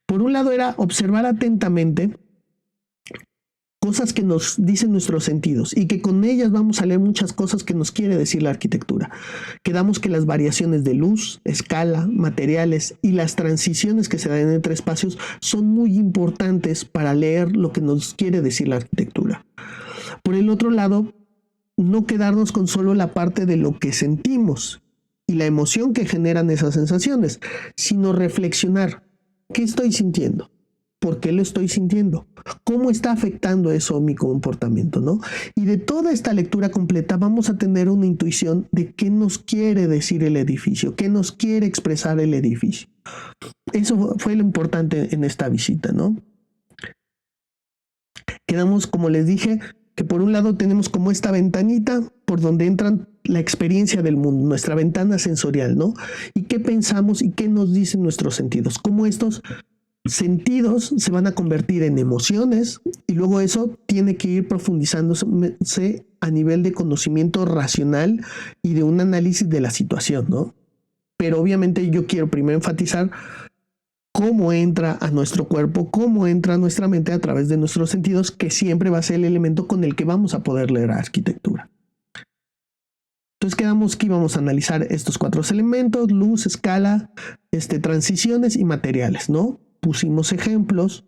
Por un lado era observar atentamente cosas que nos dicen nuestros sentidos, y que con ellas vamos a leer muchas cosas que nos quiere decir la arquitectura. Quedamos que las variaciones de luz, escala, materiales y las transiciones que se dan entre espacios son muy importantes para leer lo que nos quiere decir la arquitectura. Por el otro lado, no quedarnos con solo la parte de lo que sentimos y la emoción que generan esas sensaciones, sino reflexionar: ¿qué estoy sintiendo? ¿Por qué lo estoy sintiendo? ¿Cómo está afectando eso mi comportamiento, ¿no? Y de toda esta lectura completa vamos a tener una intuición de qué nos quiere decir el edificio, qué nos quiere expresar el edificio. Eso fue lo importante en esta visita, ¿no? Quedamos, como les dije, que por un lado tenemos como esta ventanita por donde entran la experiencia del mundo, nuestra ventana sensorial, ¿no? Y qué pensamos y qué nos dicen nuestros sentidos, cómo estos sentidos se van a convertir en emociones, y luego eso tiene que ir profundizándose a nivel de conocimiento racional y de un análisis de la situación, ¿no? Pero obviamente yo quiero primero enfatizar cómo entra a nuestro cuerpo, cómo entra a nuestra mente a través de nuestros sentidos, que siempre va a ser el elemento con el que vamos a poder leer arquitectura. Entonces quedamos que íbamos a analizar estos 4 elementos: luz, escala, transiciones y materiales, ¿no? Pusimos ejemplos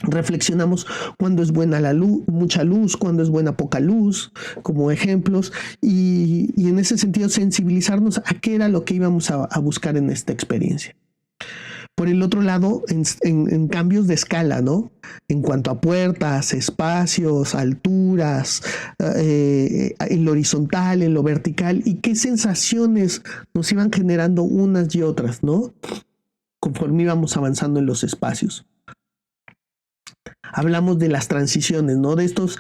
Reflexionamos cuándo es buena la luz, mucha luz, cuándo es buena poca luz, como ejemplos, y en ese sentido sensibilizarnos a qué era lo que íbamos a buscar en esta experiencia. Por el otro lado, en cambios de escala, ¿no? En cuanto a puertas, espacios, alturas, en lo horizontal, en lo vertical, y qué sensaciones nos iban generando unas y otras, ¿no? Conforme íbamos avanzando en los espacios. Hablamos de las transiciones, ¿no? De estos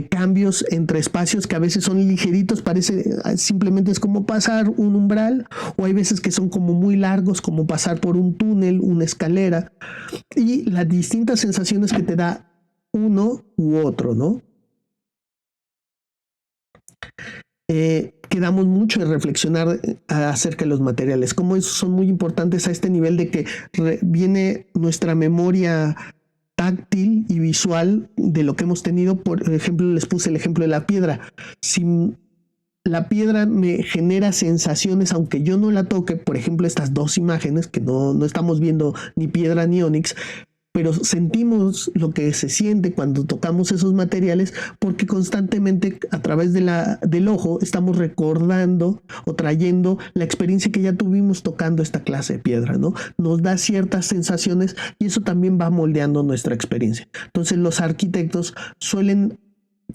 cambios entre espacios que a veces son ligeritos, parece simplemente es como pasar un umbral, o hay veces que son como muy largos, como pasar por un túnel, una escalera, y las distintas sensaciones que te da uno u otro, ¿no? Quedamos mucho en reflexionar acerca de los materiales, cómo esos son muy importantes a este nivel de que viene nuestra memoria táctil y visual de lo que hemos tenido. Por ejemplo, les puse el ejemplo de la piedra. Si la piedra me genera sensaciones, aunque yo no la toque, por ejemplo, estas dos imágenes, que no estamos viendo ni piedra ni ónix, pero sentimos lo que se siente cuando tocamos esos materiales, porque constantemente a través del ojo estamos recordando o trayendo la experiencia que ya tuvimos tocando esta clase de piedra, ¿no? Nos da ciertas sensaciones y eso también va moldeando nuestra experiencia. Entonces los arquitectos suelen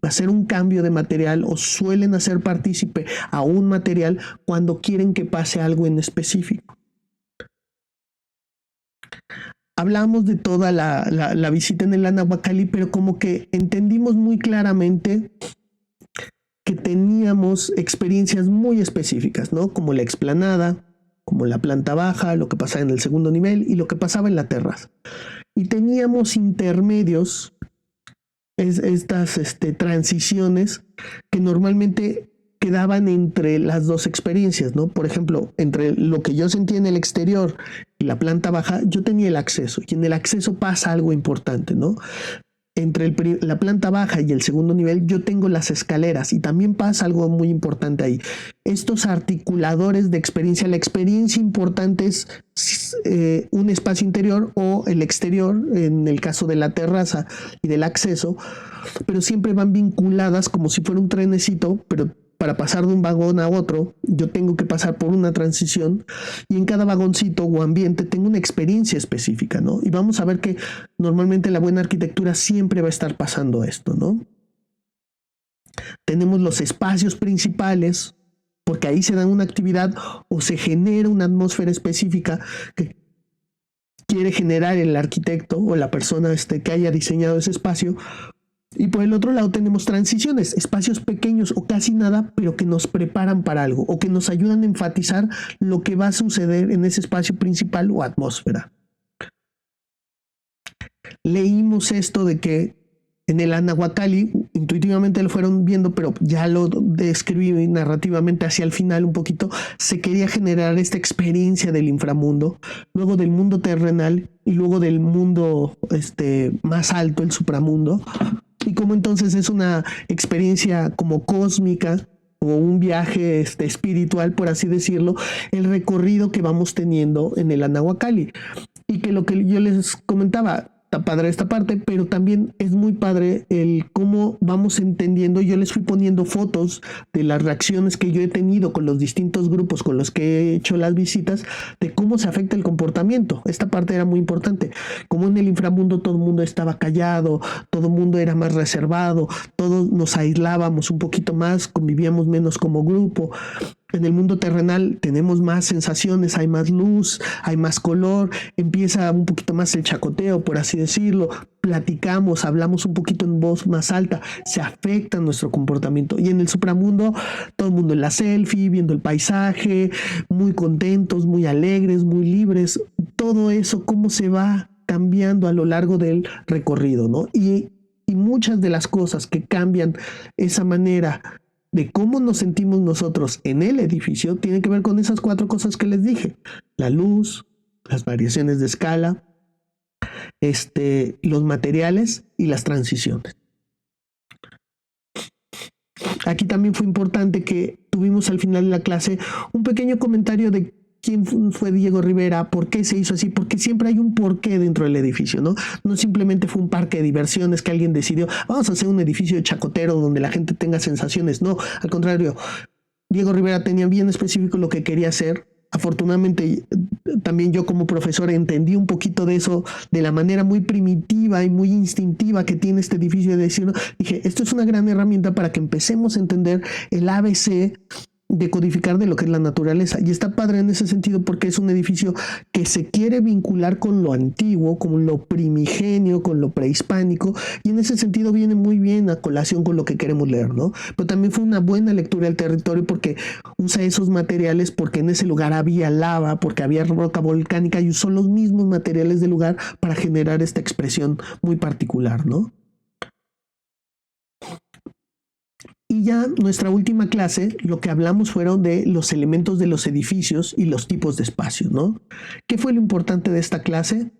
hacer un cambio de material o suelen hacer partícipe a un material cuando quieren que pase algo en específico. Hablamos de toda la visita en el Anahuacalli, pero como que entendimos muy claramente que teníamos experiencias muy específicas, ¿no? Como la explanada, como la planta baja, lo que pasaba en el segundo nivel y lo que pasaba en la terraza. Y teníamos intermedios, estas transiciones que normalmente quedaban entre las dos experiencias, ¿no? Por ejemplo, entre lo que yo sentía en el exterior y la planta baja, yo tenía el acceso, y en el acceso pasa algo importante, ¿no? Entre la planta baja y el segundo nivel yo tengo las escaleras y también pasa algo muy importante ahí. Estos articuladores de experiencia, la experiencia importante es un espacio interior o el exterior, en el caso de la terraza y del acceso, pero siempre van vinculadas como si fuera un trenecito, pero para pasar de un vagón a otro, yo tengo que pasar por una transición y en cada vagoncito o ambiente tengo una experiencia específica, ¿no? Y vamos a ver que normalmente la buena arquitectura siempre va a estar pasando esto, ¿no? Tenemos los espacios principales, porque ahí se da una actividad o se genera una atmósfera específica que quiere generar el arquitecto o la persona que haya diseñado ese espacio. Y por el otro lado tenemos transiciones, espacios pequeños o casi nada, pero que nos preparan para algo o que nos ayudan a enfatizar lo que va a suceder en ese espacio principal o atmósfera. Leímos esto de que en el Anahuacalli, intuitivamente lo fueron viendo, pero ya lo describí narrativamente hacia el final un poquito, se quería generar esta experiencia del inframundo, luego del mundo terrenal y luego del mundo más alto, el supramundo. Y como entonces es una experiencia como cósmica o un viaje espiritual, por así decirlo, el recorrido que vamos teniendo en el Anahuacalli. Y que lo que yo les comentaba, está padre esta parte, pero también es muy padre el cómo vamos entendiendo. Yo les fui poniendo fotos de las reacciones que yo he tenido con los distintos grupos con los que he hecho las visitas, de cómo se afecta el comportamiento. Esta parte era muy importante. Como en el inframundo todo el mundo estaba callado, todo el mundo era más reservado, todos nos aislábamos un poquito más, convivíamos menos como grupo. En el mundo terrenal tenemos más sensaciones, hay más luz, hay más color, empieza un poquito más el chacoteo, por así decirlo, platicamos, hablamos un poquito en voz más alta, se afecta nuestro comportamiento. Y en el supramundo, todo el mundo en la selfie, viendo el paisaje, muy contentos, muy alegres, muy libres, todo eso, cómo se va cambiando a lo largo del recorrido, ¿no? Y muchas de las cosas que cambian esa manera de cómo nos sentimos nosotros en el edificio tiene que ver con esas 4 cosas que les dije: la luz, las variaciones de escala, los materiales y las transiciones. Aquí también fue importante que tuvimos al final de la clase un pequeño comentario de quién fue Diego Rivera, por qué se hizo así, porque siempre hay un porqué dentro del edificio, ¿no? No simplemente fue un parque de diversiones que alguien decidió, vamos a hacer un edificio de chacotero donde la gente tenga sensaciones. No, al contrario, Diego Rivera tenía bien específico lo que quería hacer. Afortunadamente, también yo como profesor entendí un poquito de eso de la manera muy primitiva y muy instintiva que tiene este edificio de decir, dije, esto es una gran herramienta para que empecemos a entender el ABC de codificar de lo que es la naturaleza. Y está padre en ese sentido porque es un edificio que se quiere vincular con lo antiguo, con lo primigenio, con lo prehispánico, y en ese sentido viene muy bien a colación con lo que queremos leer, ¿no? Pero también fue una buena lectura del territorio porque usa esos materiales, porque en ese lugar había lava, porque había roca volcánica, y usó los mismos materiales del lugar para generar esta expresión muy particular, ¿no? Y ya nuestra última clase, lo que hablamos fueron de los elementos de los edificios y los tipos de espacios, ¿no? ¿Qué fue lo importante de esta clase?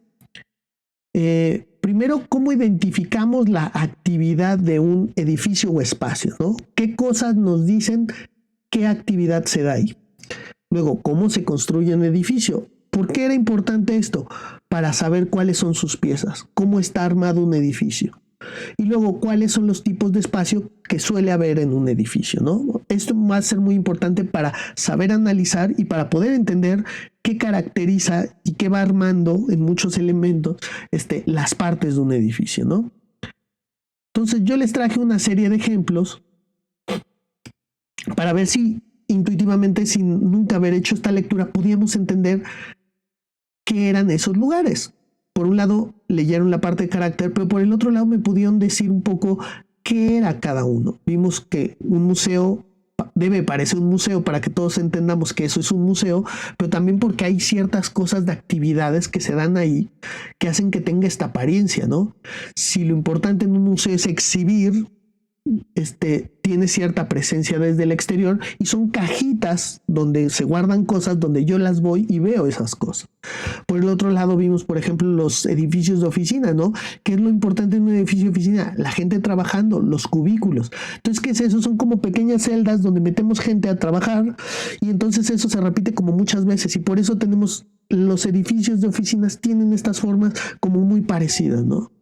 Primero, ¿cómo identificamos la actividad de un edificio o espacio, ¿no? ¿Qué cosas nos dicen qué actividad se da ahí? Luego, ¿cómo se construye un edificio? ¿Por qué era importante esto? Para saber cuáles son sus piezas, cómo está armado un edificio. Y luego, ¿cuáles son los tipos de espacio que suele haber en un edificio, ¿no? Esto va a ser muy importante para saber analizar y para poder entender qué caracteriza y qué va armando en muchos elementos las partes de un edificio, ¿no? Entonces, yo les traje una serie de ejemplos para ver si intuitivamente, sin nunca haber hecho esta lectura, podíamos entender qué eran esos lugares. Por un lado, leyeron la parte de carácter, pero por el otro lado me pudieron decir un poco qué era cada uno. Vimos que un museo debe parecer un museo para que todos entendamos que eso es un museo, pero también porque hay ciertas cosas de actividades que se dan ahí que hacen que tenga esta apariencia, ¿no? Si lo importante en un museo es exhibir, tiene cierta presencia desde el exterior y son cajitas donde se guardan cosas, donde yo las voy y veo esas cosas. Por el otro lado vimos, por ejemplo, los edificios de oficina, ¿no? ¿Qué es lo importante en un edificio de oficina? La gente trabajando, los cubículos. Entonces, ¿qué es eso? Son como pequeñas celdas donde metemos gente a trabajar y entonces eso se repite como muchas veces y por eso tenemos los edificios de oficinas tienen estas formas como muy parecidas, ¿no?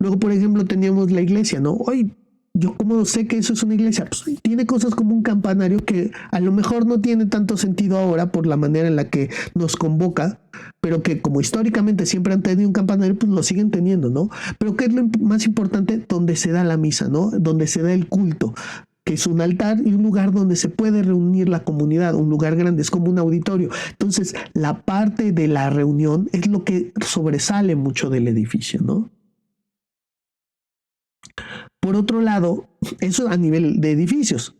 Luego, por ejemplo, teníamos la iglesia, ¿no? Hoy yo cómo sé que eso es una iglesia, pues tiene cosas como un campanario que a lo mejor no tiene tanto sentido ahora por la manera en la que nos convoca, pero que como históricamente siempre han tenido un campanario, pues lo siguen teniendo, ¿no? Pero ¿qué es lo más importante? Donde se da la misa, ¿no? Donde se da el culto, que es un altar y un lugar donde se puede reunir la comunidad, un lugar grande, es como un auditorio. Entonces, la parte de la reunión es lo que sobresale mucho del edificio, ¿no? Por otro lado, eso a nivel de edificios,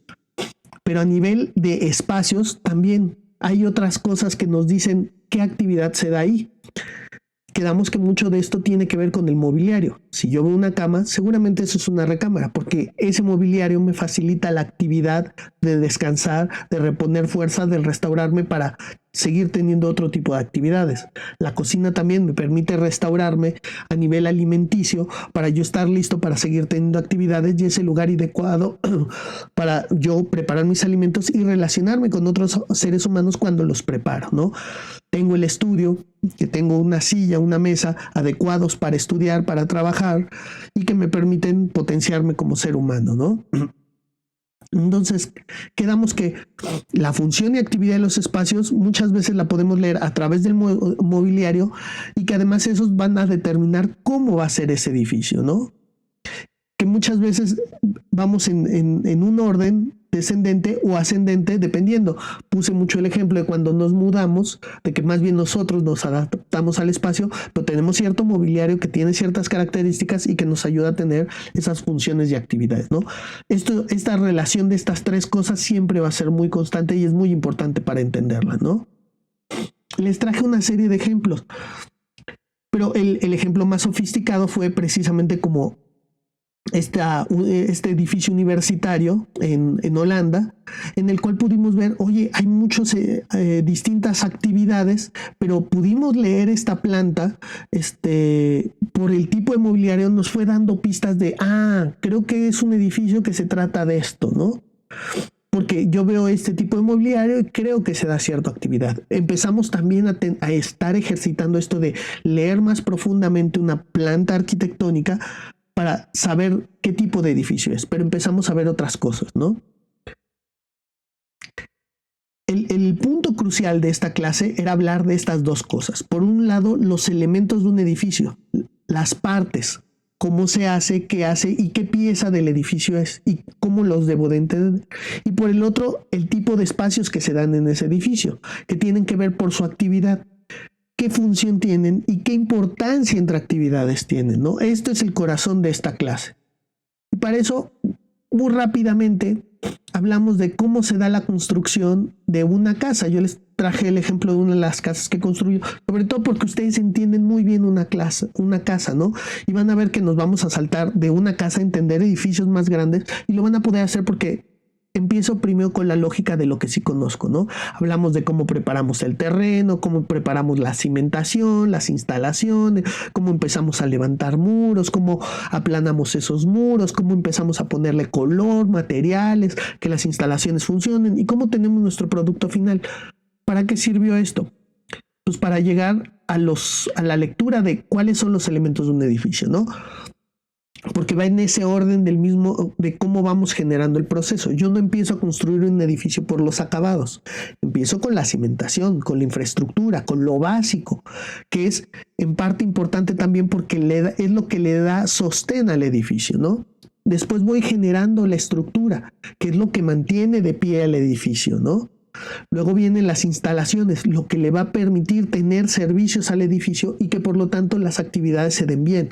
pero a nivel de espacios también hay otras cosas que nos dicen qué actividad se da ahí. Quedamos que mucho de esto tiene que ver con el mobiliario. Si yo veo una cama, seguramente eso es una recámara, porque ese mobiliario me facilita la actividad de descansar, de reponer fuerza, de restaurarme para seguir teniendo otro tipo de actividades. La cocina también me permite restaurarme a nivel alimenticio para yo estar listo para seguir teniendo actividades y ese lugar adecuado para yo preparar mis alimentos y relacionarme con otros seres humanos cuando los preparo, ¿no? Tengo el estudio, que tengo una silla, una mesa adecuados para estudiar, para trabajar y que me permiten potenciarme como ser humano, ¿no? Entonces, quedamos que la función y actividad de los espacios muchas veces la podemos leer a través del mobiliario y que además esos van a determinar cómo va a ser ese edificio, ¿no? Que muchas veces vamos en un orden descendente o ascendente, dependiendo. Puse mucho el ejemplo de cuando nos mudamos, de que más bien nosotros nos adaptamos al espacio, pero tenemos cierto mobiliario que tiene ciertas características y que nos ayuda a tener esas funciones y actividades, ¿no? Esta relación de estas tres cosas siempre va a ser muy constante y es muy importante para entenderla, ¿no? Les traje una serie de ejemplos, pero el ejemplo más sofisticado fue precisamente como este edificio universitario en Holanda, en el cual pudimos ver, oye, hay muchas distintas actividades, pero pudimos leer esta planta, por el tipo de mobiliario nos fue dando pistas de, creo que es un edificio que se trata de esto, ¿no? porque yo veo este tipo de mobiliario y creo que se da cierta actividad. Empezamos también a estar ejercitando esto de leer más profundamente una planta arquitectónica para saber qué tipo de edificio es, pero empezamos a ver otras cosas, ¿no? El punto crucial de esta clase era hablar de estas dos cosas. Por un lado, los elementos de un edificio, las partes, cómo se hace, qué hace y qué pieza del edificio es y cómo los debo de entender. Y por el otro, el tipo de espacios que se dan en ese edificio, que tienen que ver por su actividad, qué función tienen y qué importancia entre actividades tienen, ¿no? Esto es el corazón de esta clase. Y para eso, muy rápidamente, hablamos de cómo se da la construcción de una casa. Yo les traje el ejemplo de una de las casas que construyo, sobre todo porque ustedes entienden muy bien una casa, ¿no? Y van a ver que nos vamos a saltar de una casa a entender edificios más grandes y lo van a poder hacer porque empiezo primero con la lógica de lo que sí conozco, ¿no? Hablamos de cómo preparamos el terreno, cómo preparamos la cimentación, las instalaciones, cómo empezamos a levantar muros, cómo aplanamos esos muros, cómo empezamos a ponerle color, materiales, que las instalaciones funcionen y cómo tenemos nuestro producto final. ¿Para qué sirvió esto? Pues para llegar a la lectura de cuáles son los elementos de un edificio, ¿no? Porque va en ese orden de cómo vamos generando el proceso. Yo no empiezo a construir un edificio por los acabados. Empiezo con la cimentación, con la infraestructura, con lo básico, que es en parte importante también porque es lo que le da sostén al edificio, ¿no? Después voy generando la estructura, que es lo que mantiene de pie al edificio, ¿no? Luego vienen las instalaciones, lo que le va a permitir tener servicios al edificio y que por lo tanto las actividades se den bien.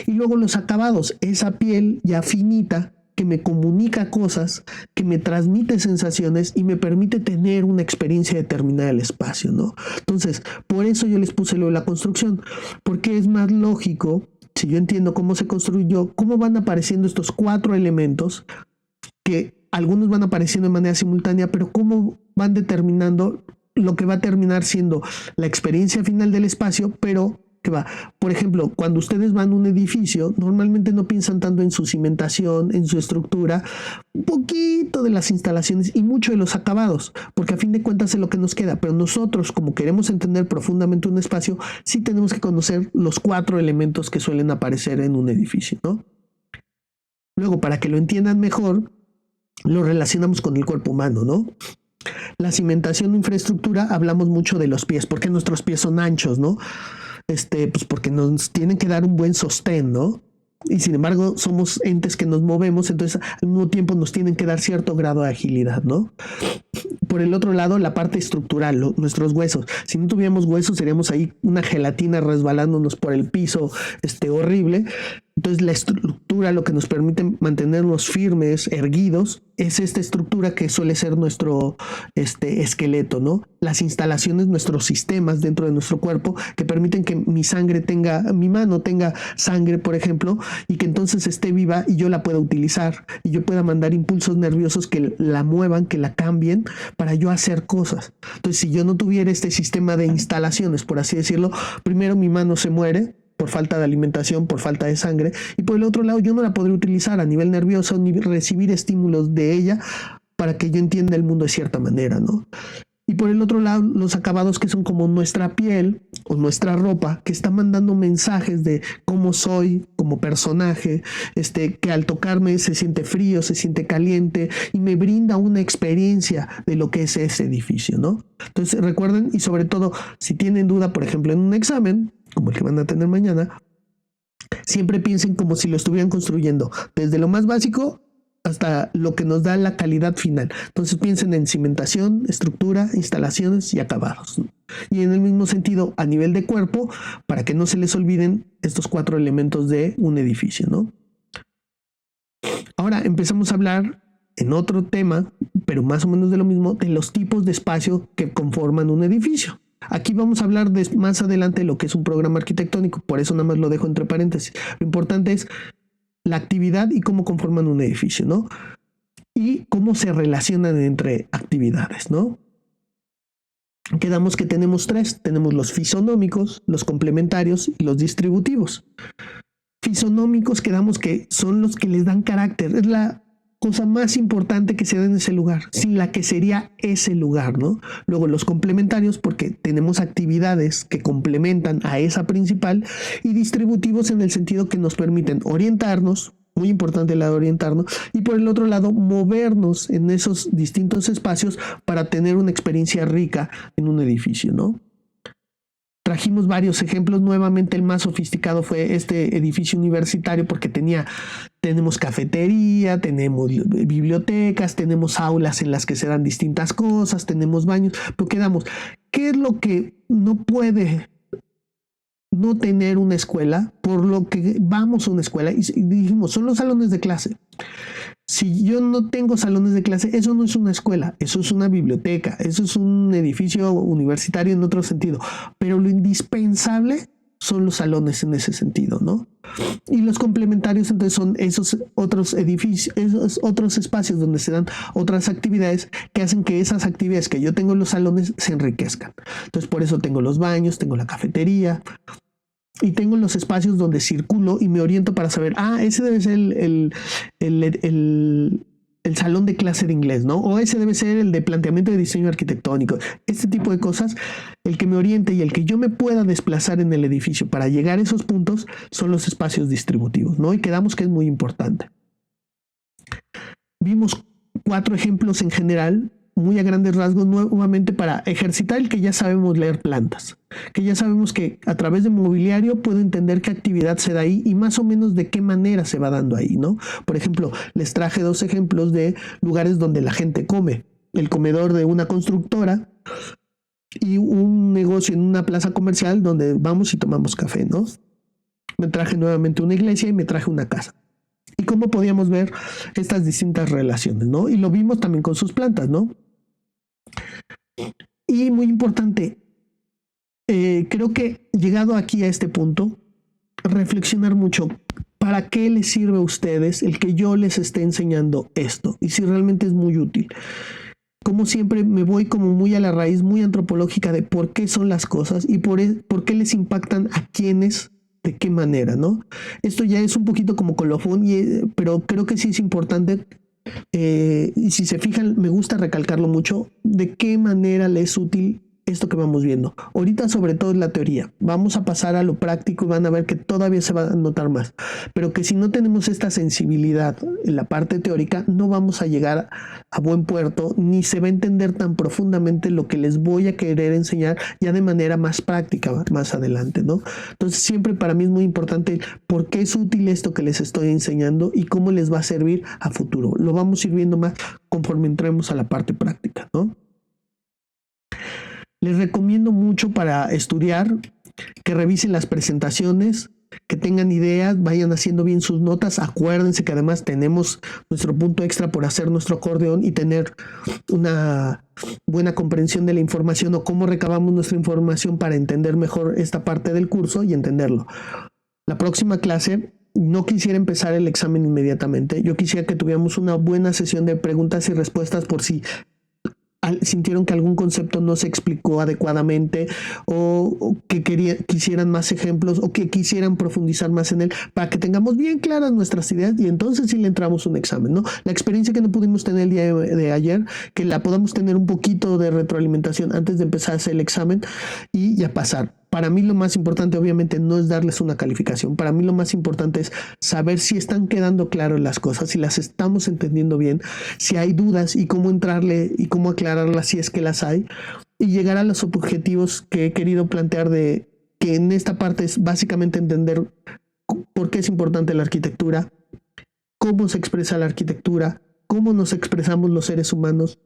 Y luego los acabados, esa piel ya finita que me comunica cosas, que me transmite sensaciones y me permite tener una experiencia determinada del espacio, ¿no? Entonces, por eso yo les puse lo de la construcción, porque es más lógico, si yo entiendo cómo se construyó, cómo van apareciendo estos 4 elementos que algunos van apareciendo de manera simultánea, pero cómo van determinando lo que va a terminar siendo la experiencia final del espacio, pero que va. Por ejemplo, cuando ustedes van a un edificio, normalmente no piensan tanto en su cimentación, en su estructura, un poquito de las instalaciones y mucho de los acabados, porque a fin de cuentas es lo que nos queda. Pero nosotros, como queremos entender profundamente un espacio, sí tenemos que conocer los 4 elementos que suelen aparecer en un edificio, ¿no? Luego, para que lo entiendan mejor, lo relacionamos con el cuerpo humano, ¿no? La cimentación de infraestructura, hablamos mucho de los pies, porque nuestros pies son anchos, ¿no? Pues porque nos tienen que dar un buen sostén, ¿no? Y sin embargo somos entes que nos movemos, entonces al mismo tiempo nos tienen que dar cierto grado de agilidad, ¿no? Por el otro lado, la parte estructural, nuestros huesos. Si no tuviéramos huesos, seríamos ahí una gelatina resbalándonos por el piso horrible. Entonces la estructura, lo que nos permite mantenernos firmes, erguidos, es esta estructura que suele ser nuestro esqueleto, ¿no? Las instalaciones, nuestros sistemas dentro de nuestro cuerpo que permiten que mi mano tenga sangre, por ejemplo, y que entonces esté viva y yo la pueda utilizar y yo pueda mandar impulsos nerviosos que la muevan, que la cambien para yo hacer cosas. Entonces, si yo no tuviera este sistema de instalaciones, por así decirlo, primero mi mano se muere por falta de alimentación, por falta de sangre, y por el otro lado yo no la podré utilizar a nivel nervioso ni recibir estímulos de ella para que yo entienda el mundo de cierta manera, ¿no? Y por el otro lado, los acabados que son como nuestra piel o nuestra ropa, que está mandando mensajes de cómo soy como personaje, que al tocarme se siente frío, se siente caliente y me brinda una experiencia de lo que es ese edificio, ¿no? Entonces recuerden, y sobre todo, si tienen duda, por ejemplo, en un examen, como el que van a tener mañana, siempre piensen como si lo estuvieran construyendo, desde lo más básico hasta lo que nos da la calidad final. Entonces piensen en cimentación, estructura, instalaciones y acabados. Y en el mismo sentido, a nivel de cuerpo, para que no se les olviden estos 4 elementos de un edificio, ¿no? Ahora empezamos a hablar en otro tema, pero más o menos de lo mismo, de los tipos de espacio que conforman un edificio. Aquí vamos a hablar más adelante de lo que es un programa arquitectónico, por eso nada más lo dejo entre paréntesis. Lo importante es la actividad y cómo conforman un edificio, ¿no? Y cómo se relacionan entre actividades, ¿no? Quedamos que tenemos 3. Tenemos los fisonómicos, los complementarios y los distributivos. Fisonómicos quedamos que son los que les dan carácter. Es la cosa más importante que se da en ese lugar, sin la que sería ese lugar, ¿no? Luego los complementarios, porque tenemos actividades que complementan a esa principal, y distributivos en el sentido que nos permiten orientarnos, muy importante la de orientarnos, y por el otro lado movernos en esos distintos espacios para tener una experiencia rica en un edificio, ¿no? Trajimos varios ejemplos. Nuevamente el más sofisticado fue este edificio universitario porque tenemos cafetería, tenemos bibliotecas, tenemos aulas en las que se dan distintas cosas, tenemos baños, pero quedamos, ¿qué es lo que no puede no tener una escuela? Por lo que vamos a una escuela y dijimos, son los salones de clase. Si yo no tengo salones de clase, eso no es una escuela, eso es una biblioteca, eso es un edificio universitario en otro sentido, pero lo indispensable son los salones en ese sentido, ¿no? Y los complementarios entonces son esos otros edificios, esos otros espacios donde se dan otras actividades que hacen que esas actividades que yo tengo en los salones se enriquezcan. Entonces por eso tengo los baños, tengo la cafetería, y tengo los espacios donde circulo y me oriento para saber, ese debe ser el salón de clase de inglés, ¿no? O ese debe ser el de planteamiento de diseño arquitectónico. Este tipo de cosas, el que me oriente y el que yo me pueda desplazar en el edificio para llegar a esos puntos son los espacios distributivos, ¿no? Y quedamos que es muy importante. Vimos 4 ejemplos en general, muy a grandes rasgos, nuevamente para ejercitar el que ya sabemos leer plantas, que ya sabemos que a través de mobiliario puedo entender qué actividad se da ahí y más o menos de qué manera se va dando ahí, ¿no? Por ejemplo, les traje 2 ejemplos de lugares donde la gente come. El comedor de una constructora y un negocio en una plaza comercial donde vamos y tomamos café, ¿no? Me traje nuevamente una iglesia y me traje una casa. Y cómo podíamos ver estas distintas relaciones, ¿no? Y lo vimos también con sus plantas, ¿no? Y muy importante, creo que llegado aquí a este punto, reflexionar mucho, ¿para qué les sirve a ustedes el que yo les esté enseñando esto? Y si realmente es muy útil. Como siempre me voy como muy a la raíz, muy antropológica de por qué son las cosas y por qué les impactan a quiénes, de qué manera, ¿no? Esto ya es un poquito como colofón, pero creo que sí es importante. Y si se fijan, me gusta recalcarlo mucho, de qué manera les es útil esto que vamos viendo. Ahorita sobre todo es la teoría, vamos a pasar a lo práctico y van a ver que todavía se va a notar más, pero que si no tenemos esta sensibilidad en la parte teórica no vamos a llegar a buen puerto, ni se va a entender tan profundamente lo que les voy a querer enseñar ya de manera más práctica más adelante, ¿no? Entonces siempre para mí es muy importante por qué es útil esto que les estoy enseñando y cómo les va a servir a futuro. Lo vamos a ir viendo más conforme entremos a la parte práctica, ¿no? Les recomiendo mucho para estudiar que revisen las presentaciones, que tengan ideas, vayan haciendo bien sus notas. Acuérdense que además tenemos nuestro punto extra por hacer nuestro acordeón y tener una buena comprensión de la información o cómo recabamos nuestra información para entender mejor esta parte del curso y entenderlo. La próxima clase no quisiera empezar el examen inmediatamente. Yo quisiera que tuviéramos una buena sesión de preguntas y respuestas por si sintieron que algún concepto no se explicó adecuadamente o que quisieran más ejemplos o que quisieran profundizar más en él para que tengamos bien claras nuestras ideas y entonces sí le entramos un examen, ¿no? La experiencia que no pudimos tener el día de ayer, que la podamos tener un poquito de retroalimentación antes de empezar a hacer el examen y ya pasar. Para mí lo más importante obviamente no es darles una calificación, para mí lo más importante es saber si están quedando claras las cosas, si las estamos entendiendo bien, si hay dudas y cómo entrarle y cómo aclararlas si es que las hay y llegar a los objetivos que he querido plantear de que en esta parte es básicamente entender por qué es importante la arquitectura, cómo se expresa la arquitectura, cómo nos expresamos los seres humanos,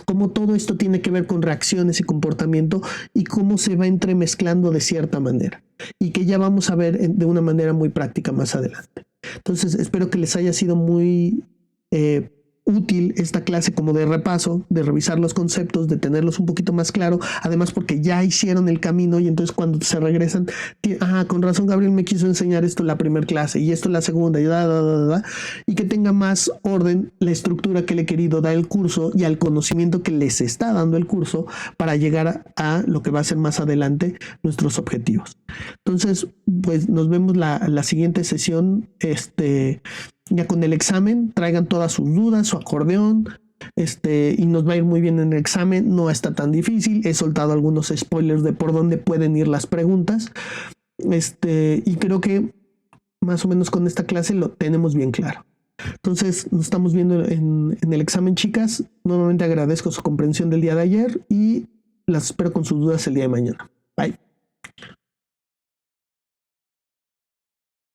cómo todo esto tiene que ver con reacciones y comportamiento y cómo se va entremezclando de cierta manera y que ya vamos a ver de una manera muy práctica más adelante. Entonces espero que les haya sido muy útil esta clase como de repaso, de revisar los conceptos, de tenerlos un poquito más claro, además porque ya hicieron el camino y entonces cuando se regresan, con razón Gabriel me quiso enseñar esto en la primera clase y esto en la segunda y que tenga más orden la estructura que le he querido dar el curso y al conocimiento que les está dando el curso para llegar a lo que va a ser más adelante nuestros objetivos. Entonces, pues nos vemos la siguiente sesión. Ya con el examen, traigan todas sus dudas, su acordeón, y nos va a ir muy bien en el examen. No está tan difícil. He soltado algunos spoilers de por dónde pueden ir las preguntas. Y creo que más o menos con esta clase lo tenemos bien claro. Entonces, nos estamos viendo en el examen, chicas. Nuevamente agradezco su comprensión del día de ayer y las espero con sus dudas el día de mañana. Bye.